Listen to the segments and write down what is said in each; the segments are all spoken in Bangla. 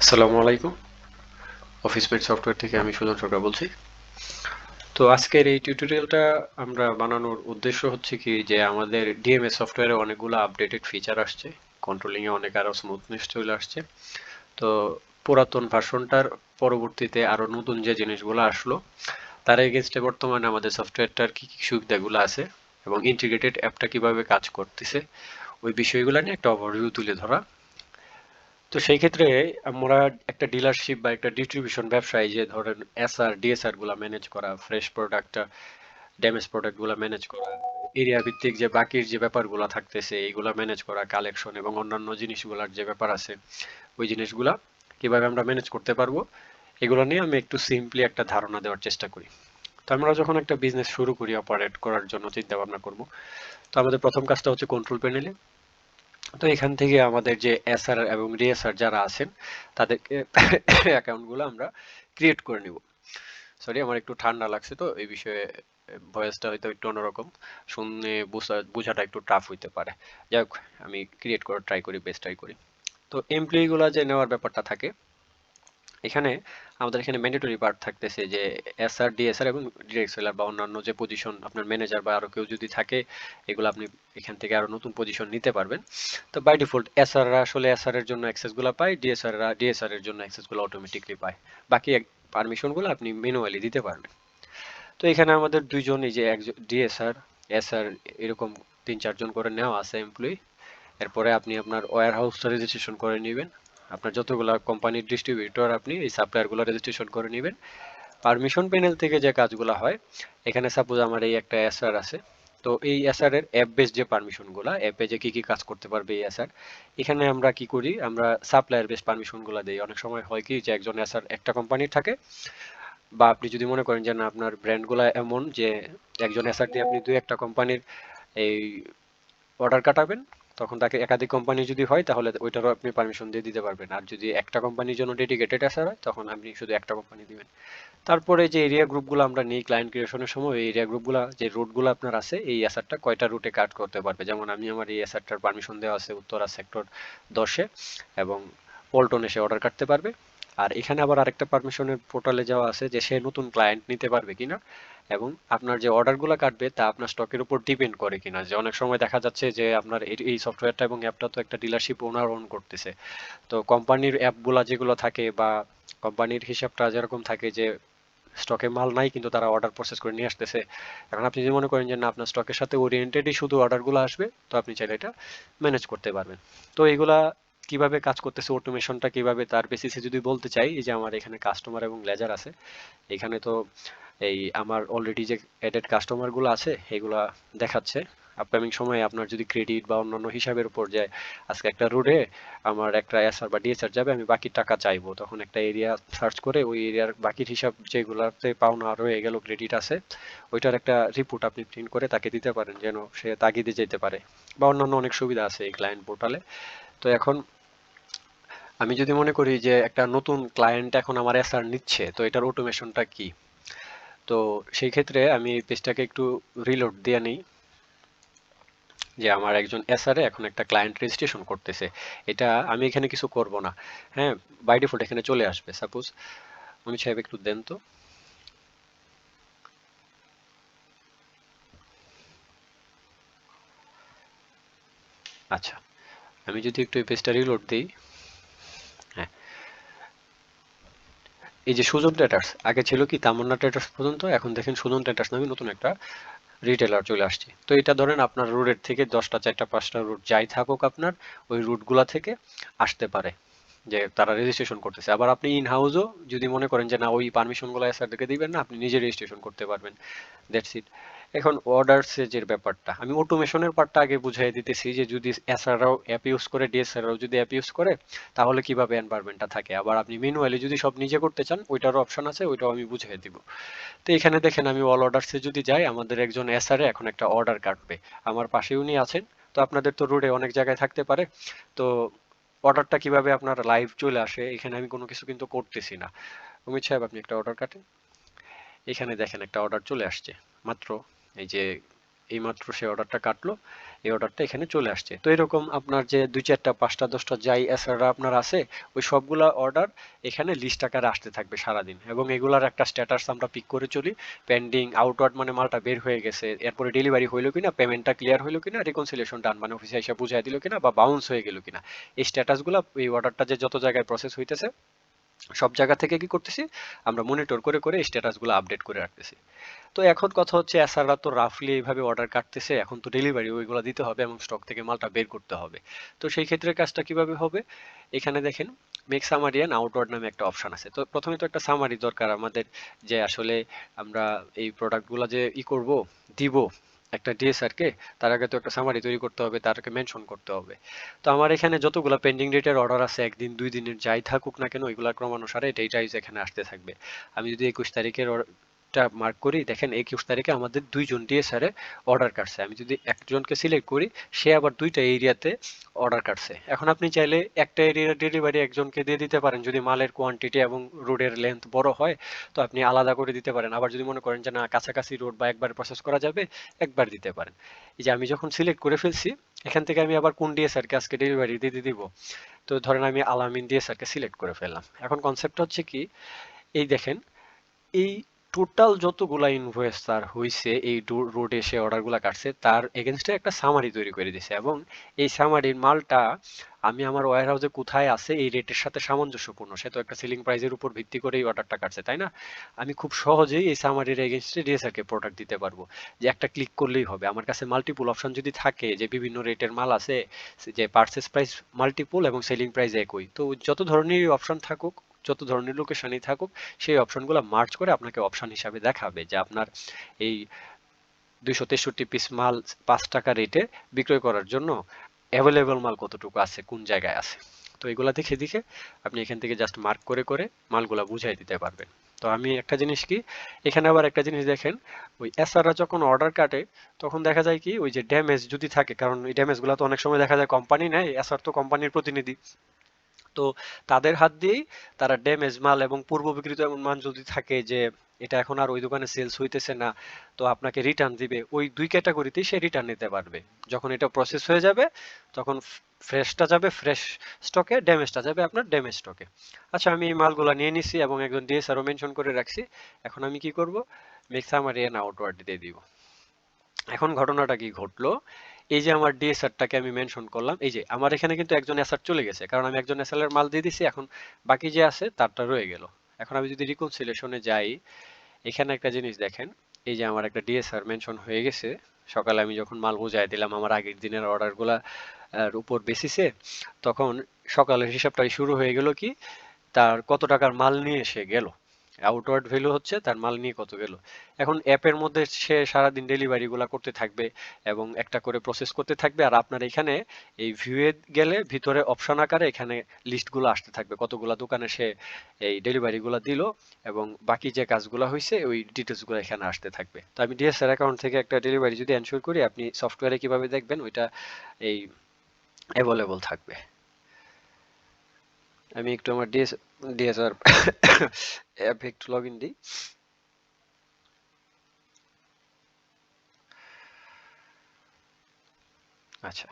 আসসালামু আলাইকুম। অফিসমেট সফটওয়্যার থেকে আমি সুজন সরকার বলছি। তো আজকের এই টিউটোরিয়ালটা আমরা বানানোর উদ্দেশ্য হচ্ছে কি যে আমাদের ডিএমএস সফটওয়্যারে অনেকগুলো আপডেটেড ফিচার আসছে, কন্ট্রোলিং এ অনেক আরো স্মুথনেস চলে আসছে। তো পুরাতন ভার্সনটার পরবর্তীতে আরো নতুন যে জিনিসগুলো আসলো তার এগেইনস্টে বর্তমানে আমাদের সফটওয়্যারটার কি কি সুবিধাগুলো আছে এবং ইন্টিগ্রেটেড অ্যাপটা কিভাবে কাজ করতেছে ওই বিষয়গুলো নিয়ে একটা ওভারভিউ তুলে ধরা। তো সেই ক্ষেত্রে আমরা একটা ডিলারশিপ বা একটা ডিস্ট্রিবিউশন ব্যবসায় যে ধরেন এসআর ডিএসআর গুলা ম্যানেজ করা, ফ্রেশ প্রোডাক্ট ড্যামেজ প্রোডাক্ট গুলা ম্যানেজ করা, এরিয়া ভিত্তিক যে বাকির যে ব্যাপারগুলো থাকতেছে এইগুলা ম্যানেজ করা, কালেকশন এবং অন্যান্য জিনিসগুলোর যে ব্যাপার আছে ওই জিনিসগুলা কিভাবে আমরা ম্যানেজ করতে পারবো এগুলো নিয়ে আমি একটু সিম্পলি একটা ধারণা দেওয়ার চেষ্টা করি। তো আমরা যখন একটা বিজনেস শুরু করি অপারেট করার জন্য চিন্তা ভাবনা করব, তো আমাদের প্রথম কাজটা হচ্ছে কন্ট্রোল প্যানেলে। তো এখান থেকে আমাদের যে এসআর এবং রিএসআর যারা আছেন তাদেরকে অ্যাকাউন্টগুলো আমরা ক্রিয়েট করে নিব। সরি, আমার একটু ঠান্ডা লাগছে, তো এই বিষয়ে ভয়েসটা হয়তো একটু অন্যরকম শুনে বোঝাটা একটু টাফ হইতে পারে। যাই হোক, আমি ক্রিয়েট করার ট্রাই করি, বেস্ট ট্রাই করি। তো এমপ্লয়ি গুলা যে নেওয়ার ব্যাপারটা থাকে এখানে, আমাদের এখানে ম্যান্ডেটরি পার্ট থাকতেছে যে এসআর ডিএসআর এবং ডিরেক্ট সেলার বা অন্যান্য যে পজিশন আপনার ম্যানেজার বা আরো কেউ যদি থাকে এগুলো আপনি এখান থেকে আরো নতুন পজিশন নিতে পারবেন। তো বাই ডিফল্ট এসআররা আসলে এসআর এর জন্য অ্যাক্সেস গুলো পায়, ডিএসআররা ডিএসআর এর জন্য অ্যাক্সেস গুলো অটোমেটিকলি পায়। বাকি পারমিশন গুলো আপনি ম্যানুয়ালি দিতে পারবেন। তো এখানে আমাদের দুইজন, এই যে একজন ডিএসআর এসআর এরকম 3-4 জন করে নেওয়া আছে এমপ্লয়ি। এরপরে আপনি আপনার ওয়্যার হাউসটা রেজিস্ট্রেশন করে নেবেন। আপনার যতগুলা কোম্পানির ডিস্ট্রিবিউটর আপনি এই সাপ্লায়ার গুলো রেজিস্ট্রেশন করে নেবেন। পারমিশন প্যানেল থেকে যে কাজগুলো হয়, এখানে সাপোজ আমার এই একটা এসআর আছে। তো এই এসআর এর অ্যাপ বেস যে পারমিশন গুলা, অ্যাপে যে কি কি কাজ করতে পারবে এই এসআর, এখানে আমরা কি করি, আমরা সাপ্লায়ার বেস পারমিশন গুলা দেই। অনেক সময় হয় কি যে একজন এসআর একটা কোম্পানির থাকে, বা আপনি যদি মনে করেন যে না আপনার ব্র্যান্ড গুলা এমন যে একজন এসআর দিয়ে আপনি দুই একটা কোম্পানির এই অর্ডার কাটাবেন, তখন তাকে একাধিক কোম্পানি যদি হয় তাহলে ওইটারও আপনি পারমিশন দিয়ে দিতে পারবেন। আর যদি একটা কোম্পানির জন্য ডেডিকেটেড এসআর হয় তখন আপনি শুধু একটা কোম্পানি দিবেন। তারপরে যে এরিয়া গ্রুপগুলো আমরা নিই ক্লায়েন্ট ক্রিয়েশনের সময়, এই এরিয়া গ্রুপগুলো যে রুটগুলো আপনার আছে এই অ্যাসারটা কয়টা রুটে কাট করতে পারবে, যেমন আমি আমার এই অ্যাসারটার পারমিশন দেওয়া আছে উত্তরা সেক্টর 10-এ এবং পল্টন এসে অর্ডার কাটতে পারবে। আর এখানে আবার আরেকটা পারমিশনের পোর্টালে যাওয়া আছে যে সে নতুন ক্লায়েন্ট নিতে পারবে কিনা, এবং আপনার যে অর্ডারগুলো কাটবে তা আপনার স্টকের উপর ডিপেন্ড করে কিনা। যে অনেক সময় দেখা যাচ্ছে যে আপনার এই সফটওয়্যারটা এবং অ্যাপটা তো একটা ডিলারশিপ ওনার ওন করতেছে। তো কোম্পানির অ্যাপগুলা যেগুলো থাকে বা কোম্পানির হিসাবটা যেরকম থাকে যে স্টকে মাল নাই কিন্তু তারা অর্ডার প্রসেস করে নিয়ে আসতেছে। এখন আপনি যদি মনে করেন যে না আপনার স্টকের সাথে ওরিয়েন্টেডই শুধু অর্ডারগুলো আসবে, তো আপনি চাইলে এটা ম্যানেজ করতে পারবেন। তো এগুলা কিভাবে কাজ করতেছে, অটোমেশনটা কিভাবে, তার বেসিসে যদি বলতে চাই, এই যে আমার এখানে কাস্টমার এবং লেজার আছে। এখানে তো এই আমার অলরেডি যে এডেড কাস্টমার গুলো আছে এগুলা দেখাচ্ছে। আপকামিং সময়ে আপনার যদি ক্রেডিট বা অন্যান্য হিসাবের উপর যায়, আজকে একটা রোডে আমার একটা এসআর বা ডিএসআর যাবে, আমি বাকি টাকা চাইবো, তখন একটা এরিয়া সার্চ করে ওই এরিয়ার বাকির হিসাব যেগুলাতে পাওনা রয়ে গেল ক্রেডিট আছে, ওইটার একটা রিপোর্ট আপনি প্রিন্ট করে তাকে দিতে পারেন যেন সে তাগিদে যেতে পারে। বা অন্যান্য অনেক সুবিধা আছে এই ক্লায়েন্ট পোর্টালে। তো এখন আমি যদি মনে করি যে একটা নতুন ক্লায়েন্ট এখন আমার এসআর নিচ্ছে, তো এটার অটোমেশনটা কি। তো সেই ক্ষেত্রে আমি এই পেজটাকে একটু রিলোড দিয়ে নিই যে আমার একজন এসআর এখন একটা ক্লায়েন্ট রেজিস্ট্রেশন করতেছে। এটা আমি এখানে কিছু করব না, হ্যাঁ, বাই ডিফল্ট এখানে চলে আসবে। সাপোজ আমি সাহেব একটু দেন তো। আচ্ছা, আমি যদি একটু এই পেজটা রিলোড দিই, হ্যাঁ, এই যে সুজন ট্রেডার্স, আগে ছিল কি তামান্না ট্রেডার্স পর্যন্ত, এখন দেখেন সুজন ট্রেডার্স নামে নতুন একটা রিটেলার চলে আসছে। তো এটা ধরেন আপনার রুটের থেকে 10টা 4টা 5টা রুট যাই থাকুক আপনার ওই রুটগুলা থেকে আসতে পারে, যে তারা রেজিস্ট্রেশন করতেছে। আবার আপনি ইন হাউসও যদি মনে করেন যে না ওই পারমিশনগুলো এসআরকে দিবেন না, আপনি নিজে রেজিস্ট্রেশন করতে পারবেন। That's it. এখন অর্ডারসের যে ব্যাপারটা আমি অটোমেশনের পার্টটা আগে বুঝাই দিতেছি, যে যদি এসআররাও অ্যাপ ইউজ করে ডিএসআররাও যদি অ্যাপ ইউজ করে তাহলে কিভাবে এনভায়রনমেন্টটা থাকে। আবার আপনি ম্যানুয়ালি যদি সব নিজে করতে চান ওইটারও অপশন আছে, ওইটাও আমি বুঝিয়ে দিব। তো এখানে দেখেন আমি অল অর্ডারসে যদি যাই, আমাদের একজন এসআরএ এখন একটা অর্ডার কাটবে, আমার পাশে উনি আছেন। তো আপনাদের তো রোডে অনেক জায়গায় থাকতে পারে। তো অর্ডারটা কিভাবে আপনার লাইভ চলে আসে, এখানে আমি কোনো কিছু কিন্তু করতেছি না। অমিত সাহেব আপনি একটা অর্ডার কাটেন। এখানে দেখেন একটা অর্ডার চলে আসছে মাত্র। এই যে এইমাত্র সে অর্ডারটা কাটলো, এই অর্ডারটা এখানে চলে আসছে। তো এরকম আপনার যে 2 4টা 5টা 10টা যাই এসআররা আপনার আছে, ওই সবগুলা অর্ডার এখানে লিস্ট আকারে আসতে থাকবে সারাদিন, এবং এগুলার একটা স্ট্যাটাস আমরা পিক করে চলি। পেন্ডিং, আউটওয়ার্ড মানে মালটা বের হয়ে গেছে, এরপরে ডেলিভারি হইলো কিনা, পেমেন্টটা ক্লিয়ার হইলো কিনা, রিকনসিলিয়েশন ডান মানে অফিসে এসে বুঝাই দিল কিনা, বা বাউন্স হয়ে গেল কিনা। এই স্ট্যাটাসগুলো এই অর্ডারটা যে যত জায়গায় প্রসেস হইতেছে সব জায়গা থেকে কি করতেছি, আমরা মনিটর করে করে এই স্ট্যাটাসগুলো আপডেট করে রাখতেছি। তো এখন কথা হচ্ছে এসআররা তো রাফলি এইভাবে অর্ডার কাটতেছে, এখন তো ডেলিভারি ওইগুলো দিতে হবে এবং স্টক থেকে মালটা বের করতে হবে। তো সেই ক্ষেত্রে কাজটা কিভাবে হবে, এখানে দেখেন মেক সামারি এন্ড আউটওয়ার্ড নামে একটা অপশন আছে। তো প্রথমে তো একটা সামারি দরকার আমাদের, যে আসলে আমরা এই প্রোডাক্টগুলো যে করব, দিব একটা ডিএসআর কে, তার আগে তো একটা সামারি তৈরি করতে হবে, তারকে মেনশন করতে হবে। তো আমার এখানে যতগুলো পেন্ডিং ডেটের অর্ডার আছে, একদিন 2 দিনের যাই থাকুক না কেন, ওইগুলা ক্রমানুসারে ডেটাইজ এখানে আসতে থাকবে। আমি যদি 21 তারিখের মার্ক করি, দেখেন 21 তারিখে আমাদের 2জন ডিএসআর এ অর্ডার কাটছে। আমি যদি একজনকে সিলেক্ট করি, সে আবার 2টা এরিয়াতে অর্ডার কাটছে। এখন আপনি চাইলে একটা এরিয়ার ডেলিভারি একজনকে দিয়ে দিতে পারেন, যদি মালের কোয়ান্টিটি এবং রোডের লেন্থ বড় হয়, তো আপনি আলাদা করে দিতে পারেন। আবার যদি মনে করেন যে না, কাছাকাছি রোড বা একবার প্রসেস করা যাবে, একবার দিতে পারেন। এই যে আমি যখন সিলেক্ট করে ফেলছি, এখান থেকে আমি আবার কোন ডিএসআর কে আজকে ডেলিভারি দিতে দিব। তো ধরেন আমি আলামিন ডিএসআর কে সিলেক্ট করে ফেললাম। এখন কনসেপ্ট হচ্ছে কি, এই দেখেন এই টোটাল যতগুলা ইনভয়েস তার হইছে, এই রোডে সে অর্ডারগুলা কাটছে, তার এগেনস্টে একটা সামারি তৈরি করে দিছে, এবং এই সামারির মালটা আমি আমার ওয়্যার হাউসে কোথায় আছে এই রেটের সাথে সামঞ্জস্যপূর্ণ। সে তো একটা সিলিং প্রাইসের উপর ভিত্তি করে এই অর্ডারটা কাটছে, তাই না? আমি খুব সহজেই এই সামারির এগেনস্টে ডিএসআর কে প্রোডাক্ট দিতে পারবো, যে একটা ক্লিক করলেই হবে। আমার কাছে মাল্টিপল অপশন যদি থাকে, যে বিভিন্ন রেটের মাল আছে, যে পারচেস প্রাইস মাল্টিপল এবং সেলিং প্রাইস একই, তো যত ধরনের অপশন থাকুক, যত ধরনের লোকেশনই থাকুক, সেই অপশনগুলো মার্চ করে আপনাকে অপশন হিসাবে দেখাবে যে আপনার এই 263 পিস মাল 5 টাকা রেটে বিক্রয় করার জন্য অ্যাভেলেবল মাল কতটুকু আছে, কোন জায়গায় আছে। তো এগুলা দেখে দেখে আপনি এখান থেকে জাস্ট মার্ক করে করে মালগুলা বুঝাই দিতে পারবেন। তো আমি একটা জিনিস কি, এখানে আবার একটা জিনিস দেখেন, ওই এসআররা যখন অর্ডার কাটে, তখন দেখা যায় কি, ওই যে ড্যামেজ যদি থাকে, কারণ এই ড্যামেজগুলো তো অনেক সময় দেখা যায় কোম্পানি নেয়, এসআর তো কোম্পানির প্রতিনিধি, তো তাদের হাত দিয়েই তারা ড্যামেজ মাল এবং পূর্ব বিক্রিত এমন মাল যদি থাকে যে এটা এখন আর ওই দোকানে সেলস হইতেছে না, তো আপনাকে রিটার্ন দিবে, ওই 2 ক্যাটাগরিতেই সে রিটার্ন নিতে পারবে। যখন এটা প্রসেস হয়ে যাবে, তখন ফ্রেশটা যাবে ফ্রেশ স্টকে, ড্যামেজটা যাবে আপনার ড্যামেজ স্টকে। আচ্ছা, আমি এই মালগুলা নিয়ে নিছি এবং একজন ডিএসআরও মেনশন করে রাখছি। এখন আমি কি করব, মেক সামারি এন্ড আউটওয়ার্ড দিয়ে দিব। এখন ঘটনাটা কি ঘটলো, এই যে আমার ডিএসআরটাকে আমি মেনশন করলাম, এই যে আমার এখানে কিন্তু একজন এসআর চলে গেছে, কারণ আমি একজন এসআর এর মাল দিয়ে দিছি। এখন বাকি যে আছে তারটা রয়ে গেল। এখন আমি যদি রিকনসিলেশনে যাই, এখানে একটা জিনিস দেখেন, এই যে আমার একটা ডিএসআর মেনশন হয়ে গেছে। সকালে আমি যখন মাল বুঝাই দিলাম আমার আগের দিনের অর্ডারগুলা উপর বেসিসে, তখন সকালের হিসাবটাই শুরু হয়ে গেল কি, তার কত টাকার মাল নিয়ে সে গেল, আউটওয়ার্ড ভ্যালু হচ্ছে তার মাল নিয়ে কত গেল। এখন অ্যাপের মধ্যে সে সারাদিন ডেলিভারি গুলা করতে থাকবে এবং একটা করে প্রসেস করতে থাকবে, আর আপনার এখানে এই ভিউয়ে গেলে ভিতরে অপশন আকারে এখানে লিস্টগুলো আসতে থাকবে, কতগুলা দোকানে সে এই ডেলিভারি গুলা দিল এবং বাকি যে কাজগুলো হয়েছে ওই ডিটেলস গুলো এখানে আসতে থাকবে। তো আমি ডিএসআর অ্যাকাউন্ট থেকে একটা ডেলিভারি যদি এনশিওর করি, আপনি সফটওয়্যারে কিভাবে দেখবেন ওইটা এই অ্যাভেলেবল থাকবে। আমি একটু আমার ডিএসআর অ্যাপে একটু লগ ইন দিই। আচ্ছা,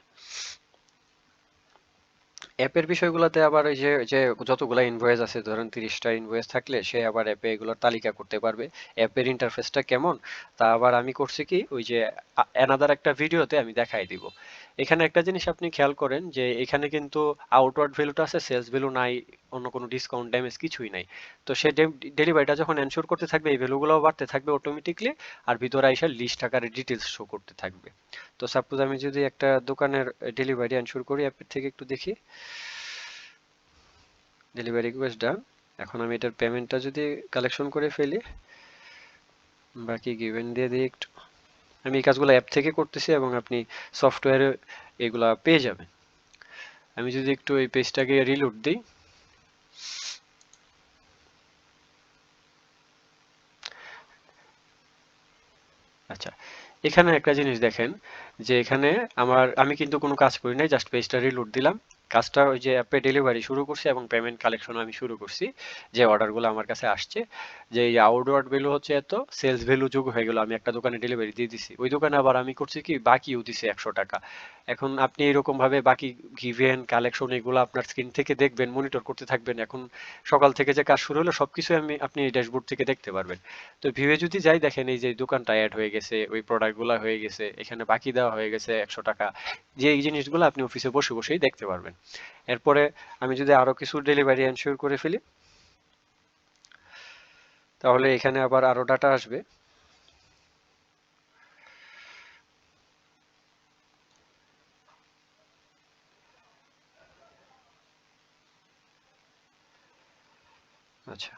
অ্যাপের বিষয়গুলোতে আবার ওই যে যে যতগুলা ইনভয়েস আছে, ধরেন 30টা ইনভয়েস থাকলে সে আবার অ্যাপে এগুলোর তালিকা করতে পারবে। অ্যাপের ইন্টারফেসটা কেমন তা আবার আমি করছি কি, ওই যে অ্যানাদার একটা ভিডিওতে আমি দেখাই দিব। এখানে একটা জিনিস আপনি খেয়াল করেন যে এখানে কিন্তু আউটওয়ার্ড ভ্যালুটা আছে, সেলস ভ্যালু নাই, অন্য কোনো ডিসকাউন্ট ড্যামেজ কিছুই নাই। তো সে ডেলিভারিটা যখন এনশিওর করতে থাকবে, এই ভ্যালুগুলোও বাড়তে থাকবে অটোমেটিকলি, আর ভিতরে আইসা লিস্ট আকারে ডিটেলস শো করতে থাকবে। তো সাপোজ আমি যদি একটা দোকানের ডেলিভারি এনশিওর করি, অ্যাপের থেকে একটু দেখি, ডেলিভারি রিকোয়েস্ট ডান। এখন আমি এটার পেমেন্টটা যদি কালেকশন করে ফেলি, বাকি গিভেন দিয়ে দিই একটু। আমি এই কাজগুলো অ্যাপ থেকে করতেছি এবং আপনি সফটওয়্যারে এগুলা পেয়ে যাবেন। আমি যদি একটু এই পেজটাকে রিলোড দিই, আচ্ছা, এখানে একটা জিনিস দেখেন যে এখানে আমি কিন্তু কোনো কাজ করি নাই, জাস্ট পেজটা রিলোড দিলাম। কাজটা ওই যে অ্যাপে ডেলিভারি শুরু করছি এবং পেমেন্ট কালেকশন আমি শুরু করছি, যে অর্ডারগুলো আমার কাছে আসছে, যে এই আউটওয়ার্ড ভ্যালু হচ্ছে এত, সেলস ভ্যালু যোগ হয়ে গেল, আমি একটা দোকানে ডেলিভারি দিয়ে দিছি, ওই দোকানে আবার আমি করছি কি বাকিও দিছি 100 টাকা। এখন আপনি এরকম ভাবে বাকি গিভেন কালেকশন এগুলো আপনার স্ক্রিন থেকে দেখবেন, মনিটর করতে থাকবেন। এখন সকাল থেকে যে কাজ শুরু হলো সবকিছু আপনি এই ড্যাশবোর্ড থেকে দেখতে পারবেন। তো ভিউয়ে যদি যাই, দেখেন এই যে দোকানটা অ্যাড হয়ে গেছে, ওই প্রোডাক্টগুলো হয়ে গেছে, এখানে বাকি দেওয়া হয়ে গেছে 100 টাকা, যে এই জিনিসগুলো আপনি অফিসে বসে বসেই দেখতে পারবেন। এরপরে আমি যদি আরো কিছু ডেলিভারি এনশিওর করে ফেলি, তাহলে এখানে আবার আরো ডাটা আসবে। আচ্ছা,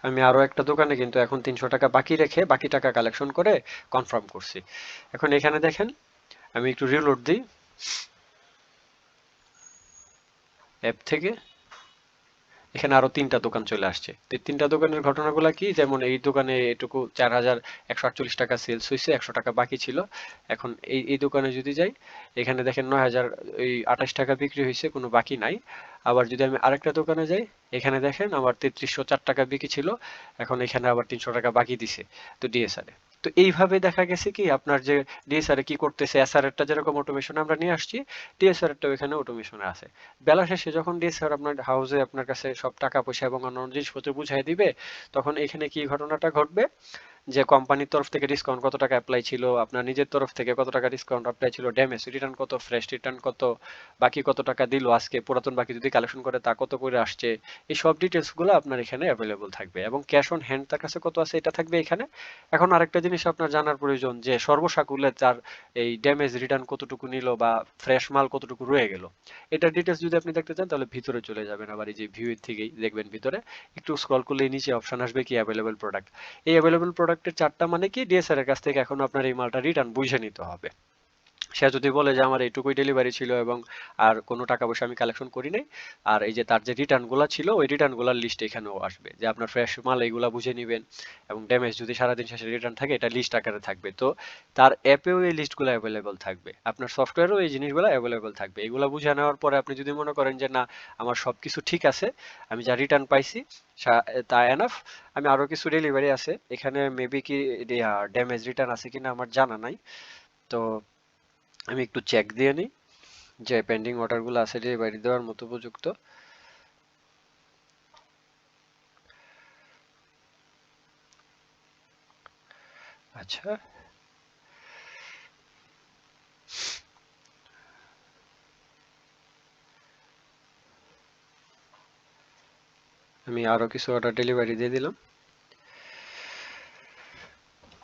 আমি আরো একটা দোকানে কিন্তু এখন 300 টাকা বাকি রেখে বাকি টাকা কালেকশন করে কনফার্ম করছি। এখন এখানে দেখেন, আমি একটু রিলোড দিই অ্যাপ থেকে, এখানে আরো 3টা দোকান চলে আসছে। তো 3টা দোকানের ঘটনাগুলো কি, যেমন এই দোকানে এটুকু 4148 টাকা সেলস হয়েছে, 100 টাকা বাকি ছিল। এখন এই দোকানে যদি যাই, এখানে দেখেন 9028 টাকা বিক্রি হয়েছে, কোনো বাকি নাই। আবার যদি আমি আরেকটা দোকানে যাই, এখানে দেখেন আমার 3304 টাকা বিক্রি ছিল, এখন এখানে আবার 300 টাকা বাকি দিছে, তো ডিএসআর এ। তো এইভাবে দেখা গেছে কি আপনার যে ডিএসআর এ কি করতেছে, এসআর এরটা যেরকম অটোমেশন আমরা নিয়ে আসছি, ডিএসআর এরটাও এখানে অটোমেশনে আছে। বেলা শেষে যখন ডিএসআর আপনার হাউসে আপনার কাছে সব টাকা পয়সা এবং অন্যান্য জিনিসপত্র বুঝাই দিবে, তখন এখানে কি ঘটনাটা ঘটবে, যে কোম্পানির তরফ থেকে ডিসকাউন্ট কত টাকা অ্যাপ্লাই ছিল, আপনার নিজের তরফ থেকে কত টাকা ডিসকাউন্ট অ্যাপ্লাই ছিল, ড্যামেজ রিটার্ন কত, ফ্রেশ রিটার্ন কত, বাকি কত টাকা দিল আজকে, পুরাতন বাকি যদি কালেকশন করে তা কত করে আসছে, এই সব ডিটেলস গুলো আপনার এখানে অ্যাভেলেবল থাকবে। এবং ক্যাশ অন হ্যান্ড তার কাছে কত আছে এটা থাকবে এখানে। এখন আরেকটা জিনিস আপনার জানার প্রয়োজন, যে সর্বসাকুল্যে তার এই ড্যামেজ রিটার্ন কতটুকু নিল বা ফ্রেশ মাল কতটুকু রয়ে গেল, এটা ডিটেলস যদি আপনি দেখতে চান তাহলে ভিতরে চলে যাবেন, আবার এই যে ভিউ থেকেই দেখবেন ভিতরে, একটু স্ক্রল করলে নিচে অপশন আসবে কি অ্যাভেলেবল প্রোডাক্ট। এই অ্যাভেলেবল প্রোডাক্টের চারটা মানে কি, ডিএসআর এর কাছ থেকে এখন আপনার এই মালটা রিটার্ন বুঝে নিতে হবে। সে যদি বলে যে আমার এইটুকুই ডেলিভারি ছিল এবং আর কোনো টাকা পয়সা আমি কালেকশন করি নাই, আর এই যে তার যে রিটার্ন গুলা ছিল ওই রিটার্ন গুলার লিস্ট এখানেও আসবে, যে আপনার ফ্রেশ মাল এইগুলা বুঝে নিবেন, এবং ড্যামেজ যদি সারাদিন শেষে রিটার্ন থাকে এটা লিস্ট আকারে থাকবে। তো তার অ্যাপেও এই লিস্টগুলো অ্যাভেলেবল থাকবে, আপনার সফটওয়্যারেও এই জিনিসগুলো অ্যাভেলেবল থাকবে। এগুলো বুঝে নেওয়ার পরে আপনি যদি মনে করেন যে না, আমার সবকিছু ঠিক আছে, আমি যা রিটার্ন পাইছি তা এনাফ, আমি আরো কিছু ডেলিভারি আছে এখানে, মেবি কি ড্যামেজ রিটার্ন আছে কিনা আমার জানা নাই, তো আমি একটু চেক দিয়ে নিই যে পেন্ডিং অর্ডারগুলো আছে ডেলিভারি দেওয়ার মতো উপযুক্ত। আচ্ছা, আমি আরো কিছু অর্ডার ডেলিভারি দিয়ে দিলাম,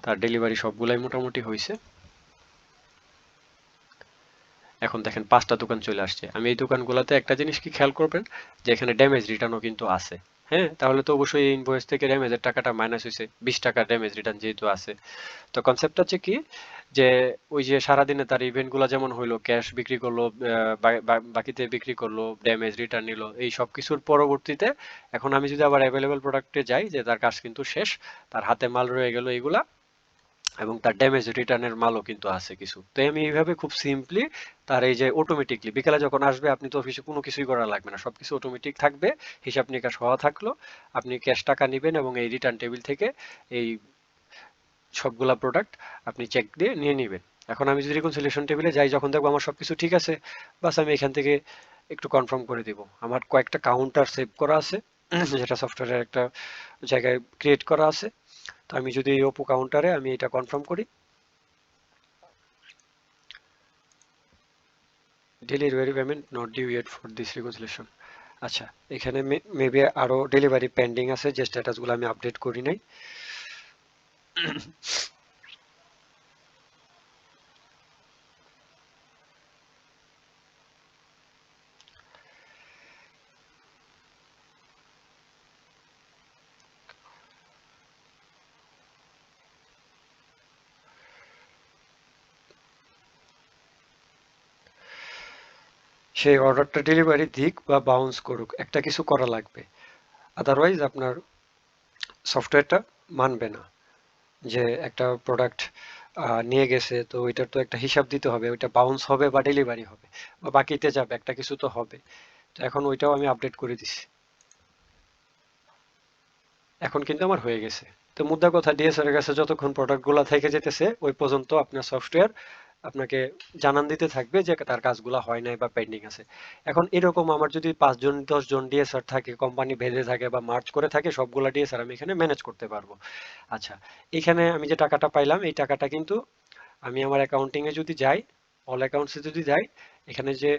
তার ডেলিভারি সবগুলাই মোটামুটি হয়েছে। এখন দেখেন 5টা দোকান চলে আসছে। আমি এই দোকানগুলোতে একটা জিনিস কি খেয়াল করবেন, যে এখানে ড্যামেজ রিটার্নও কিন্তু আছে। হ্যাঁ, তাহলে তো অবশ্যই এই ইনভয়েস থেকে ড্যামেজের টাকাটা মাইনাস হয়েছে, 20 টাকা ড্যামেজ রিটার্ন যেহেতু আছে। তো কনসেপ্ট হচ্ছে কি, যে ওই যে সারাদিনে তার ইভেন্ট গুলা যেমন হইলো, ক্যাশ বিক্রি করলো, বাকিতে বিক্রি করলো, ড্যামেজ রিটার্ন নিল, এই সব কিছুর পরবর্তীতে এখন আমি যদি আবার অ্যাভেলেবল প্রোডাক্টে যাই, যে তার কাজ কিন্তু শেষ, তার হাতে মাল রয়ে গেল এইগুলা, এবং তার ড্যামেজ রিটার্নের মালও কিন্তু আছে কিছু। তো আমি এইভাবে খুব সিম্পলি তার এই যে অটোমেটিকলি বিকালে যখন আসবে, আপনি তো অফিসে কোনো কিছুই করা লাগবে না, সবকিছু অটোমেটিক থাকবে, হিসাব নিকাশ হওয়া থাকলো, আপনি ক্যাশ টাকা নিবেন এবং এই রিটার্ন টেবিল থেকে এই সবগুলা প্রোডাক্ট আপনি চেক দিয়ে নিয়ে নিবেন। এখন আমি যদি রিকনসিলিয়েশন টেবিলে যাই, যখন দেখবো আমার সবকিছু ঠিক আছে, বাস আমি এখান থেকে একটু কনফার্ম করে দিব। আমার কয়েকটা কাউন্টার সেভ করা আছে, যেটা সফটওয়্যারের একটা জায়গায় ক্রিয়েট করা আছে। তো আমি যদি এই ওপো কাউন্টারে আমি এটা কনফার্ম করি, delivery payment not due yet for this reconciliation. আচ্ছা, এখানে মেবি আরো ডেলিভারি পেন্ডিং আছে, যে স্ট্যাটাসগুলো আমি আপডেট করি নাই। সেই অর্ডারটা ডেলিভারি দিক বা বাউন্স করুক, একটা কিছু করা লাগবে। আদারওয়াইজ আপনার সফটওয়্যারটা মানবে না। যে একটা প্রোডাক্ট নিয়ে গেছে, তো ওইটার তো একটা হিসাব দিতে হবে, ওইটা বাউন্স হবে বা ডেলিভারি হবে বা বাকিতে যাবে, একটা কিছু তো হবে। তো এখন ওইটাও আমি আপডেট করে দিছি, এখন কিন্তু আমার হয়ে গেছে। তো মুদ্রা কথা, ডিএসআর এর কাছে যতক্ষণ প্রোডাক্টগুলো থেকে যেতেছে ওই পর্যন্ত আপনার সফটওয়্যার আপনাকে জানান দিতে থাকবে যে তার কাজগুলো হয় নাই বা পেন্ডিং আছে। এখন এরকম আমার যদি 5 জন 10 জন ডিএসআর থাকে, কোম্পানি ভেজে থাকে বা মার্চ করে থাকে, সবগুলা ডিএসআর আমি এখানে ম্যানেজ করতে পারবো। আচ্ছা, এখানে আমি যে টাকাটা পাইলাম এই টাকাটা কিন্তু আমি আমার অ্যাকাউন্টিং এ যদি যাই, অল অ্যাকাউন্টসে যদি যাই, এখানে যে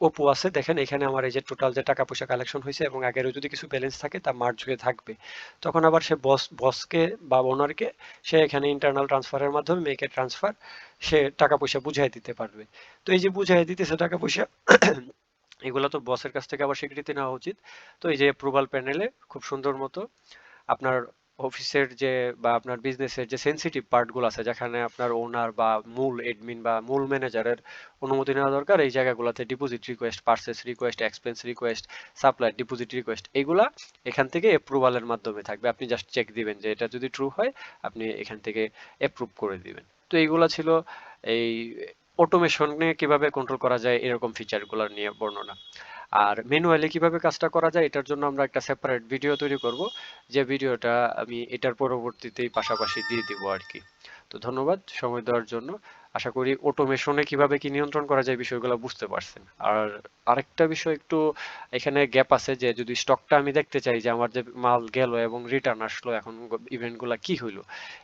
অপু আছে দেখেন, এখানে আমার এই যে টোটাল যে টাকা পয়সা কালেকশন হয়েছে এবং আগেরও যদি কিছু ব্যালেন্স থাকে তা মার্জ হয়ে থাকবে। তখন আবার সে বসকে বা ওনারকে সে এখানে ইন্টারনাল ট্রান্সফারের মাধ্যমে মেকে ট্রান্সফার সে টাকা পয়সা বুঝাই দিতে পারবে। তো এই যে বুঝাই দিতেছে টাকা পয়সা, এগুলো তো বসের কাছ থেকে আবার স্বীকৃতি নেওয়া উচিত। তো এই যে অ্যাপ্রুভাল প্যানেলে খুব সুন্দর মতো আপনার অফিসের যে বা আপনার বিজনেসের যে সেনসিটিভ পার্টগুলো আছে, যেখানে আপনার ওনার বা মূল এডমিন বা মূল ম্যানেজারের অনুমতি নেওয়া দরকার, এই জায়গাগুলোতে deposit request, purchase request, expense request, supplier deposit request, এগুলা এখান থেকে অ্যাপ্রুভালের মাধ্যমে থাকবে। আপনি জাস্ট চেক দিবেন যে এটা যদি ট্রু হয় আপনি এখান থেকে অ্যাপ্রুভ করে দিবেন। তো এইগুলা ছিল এই অটোমেশনে কিভাবে কন্ট্রোল করা যায় এরকম ফিচারগুলো নিয়ে বর্ণনা। আর ম্যানুয়ালি কিভাবে কাজটা করা যায় এটার জন্য আমরা একটা সেপারেট ভিডিও তৈরি করব, যে ভিডিওটা আমি এটার পরবর্তীতেই পাশাপাশি দিয়ে দিব আর কি। তো ধন্যবাদ সময় দেওয়ার জন্য। আশা করি অটোমেশনে কিভাবে কি নিয়ন্ত্রণ করা যায় বিষয়গুলো বুঝতে পারছেন। আর আরেকটা বিষয় একটু এখানে গ্যাপ আছে, যে যদি স্টকটা আমি দেখতে চাই যে আমার যে মাল গেল এবং রিটার্ন আসলো, এখন ইভেন্টগুলো কি হইলো।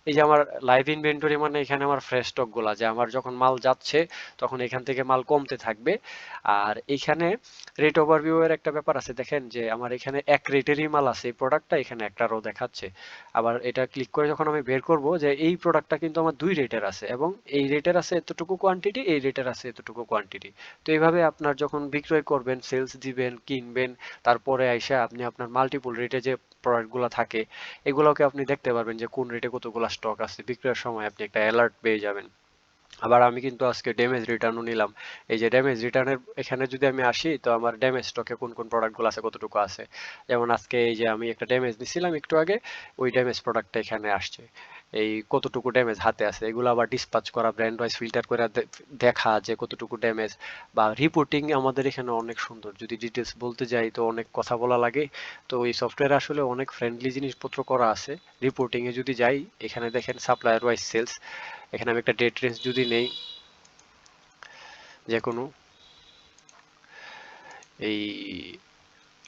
এই যে আমার লাইভ ইনভেন্টরি, মানে এখানে আমার ফ্রেশ স্টক গুলা, যে আমার যখন মাল যাচ্ছে তখন এখান থেকে মাল কমতে থাকবে। আর এখানে রেট ওভারভিউ এর একটা ব্যাপার আছে, দেখেন যে আমার এখানে এক রেটেরই মাল আছে, এই প্রোডাক্টটা এখানে একটা রো দেখাচ্ছে। আবার এটা ক্লিক করে যখন আমি বের করব যে এই প্রোডাক্টটা কিন্তু আমার 2 রেটের আছে, এবং এই রেটের আছে এতটুকু কোয়ান্টিটি, এই রেটের আছে এতটুকু কোয়ান্টিটি। তো এইভাবে আপনার যখন বিক্রয় করবেন, সেলস দিবেন, কিনবেন, তারপরে আইসা আপনি আপনার মাল্টিপল রেটে যে প্রোডাক্টগুলো থাকে এগুলোকে আপনি দেখতে পারবেন যে কোন রেটে কতগুলো স্টক আছে। বিক্রয়ের সময় আপনি একটা অ্যালার্ট পেয়ে যাবেন। আবার আমি কিন্তু আজকে ড্যামেজ রিটার্নও নিলাম। এই যে ড্যামেজ রিটার্নের এখানে যদি আমি আসি, তো আমার ড্যামেজ স্টকে কোন কোন প্রোডাক্টগুলো আছে, কতটুকু আছে। যেমন আজকে এই যে আমি একটা ড্যামেজ নিছিলাম একটু আগে, ওই ড্যামেজ প্রোডাক্টটা এখানে আসছে। এই কতটুকু ড্যামেজ হাতে আছে এগুলো আবার ডিসপাচ করা, ব্র্যান্ড ওয়াইজ ফিল্টার করে দেখা যে কতটুকু ড্যামেজ। বা রিপোর্টিং আমাদের এখানে অনেক সুন্দর, যদি ডিটেলস বলতে যাই তো অনেক কথা বলা লাগে। তো এই সফটওয়্যারে আসলে অনেক ফ্রেন্ডলি জিনিসপত্র করা আছে। রিপোর্টিং এ যদি যাই, এখানে দেখেন সাপ্লায়ার ওয়াইজ সেলস, এখানে আমি একটা ডেট রেঞ্জ যদি নেই যে কোনো, এই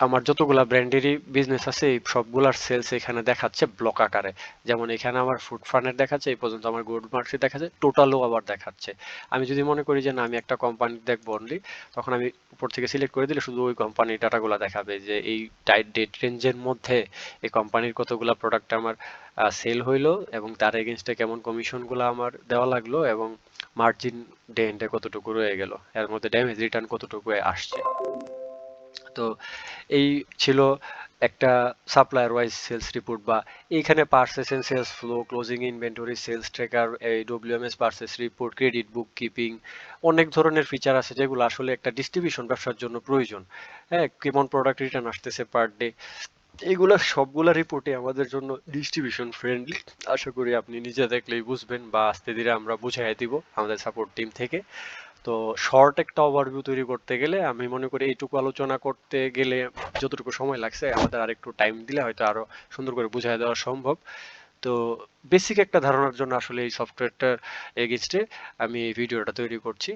আমার যতগুলা ব্র্যান্ডেরই বিজনেস আছে এই সবগুলার সেলস এখানে দেখাচ্ছে ব্লক আকারে। যেমন এখানে আমার ফুড ফানের দেখাচ্ছে এই পর্যন্ত, আমার গুড মার্কসে দেখাচ্ছে, টোটালও আবার দেখাচ্ছে। আমি যদি মনে করি যে না আমি একটা কোম্পানি দেখবো অনলি, তখন আমি উপর থেকে সিলেক্ট করে দিলে শুধু ওই কোম্পানির ডাটাগুলো দেখাবে, যে এই টাইট ডেট রেঞ্জের মধ্যে এই কোম্পানির কতগুলা প্রোডাক্ট আমার সেল হইলো, এবং তার এগেনস্টে কেমন কমিশনগুলো আমার দেওয়া লাগলো, এবং মার্জিন ডে এন্ডে কতটুকু রয়ে গেল, এর মধ্যে ড্যামেজ রিটার্ন কতটুকু আসছে। তো এই ছিল একটা সাপ্লায়ার ওয়াইজ সেলস রিপোর্ট, বা এইখানে purchase and sales flow, closing inventory, sales tracker, এই WMS purchase report, credit bookkeeping, অনেক ধরনের ফিচার আছে যেগুলো আসলে একটা ডিস্ট্রিবিউশন ব্যবসার জন্য প্রয়োজন। হ্যাঁ, কেমন প্রোডাক্ট রিটার্ন আসতেছে পার ডে, এইগুলা সবগুলা রিপোর্টে আমাদের জন্য ডিস্ট্রিবিউশন ফ্রেন্ডলি। আশা করি আপনি নিজে দেখলেই বুঝবেন, বা আস্তে ধীরে আমরা বুঝাই দিব আমাদের সাপোর্ট টিম থেকে। তো শর্ট একটা ওভারভিউ তৈরি করতে গেলে আমি মনে করি এইটুকু আলোচনা করতে গেলে যতটুকু সময় লাগছে আমাদের আরেকটু টাইম দিলে হয়তো আরো সুন্দর করে বুঝাই দেওয়া সম্ভব। তো বেসিক একটা ধারণার জন্য আসলে এই সফটওয়্যারটার এগেইনস্টে আমি এই ভিডিওটা তৈরি করছি।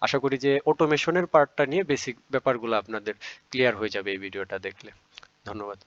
আশা করি যে অটোমেশনের পার্টটা নিয়ে বেসিক ব্যাপারগুলো আপনাদের ক্লিয়ার হয়ে যাবে এই ভিডিওটা দেখলে। ধন্যবাদ।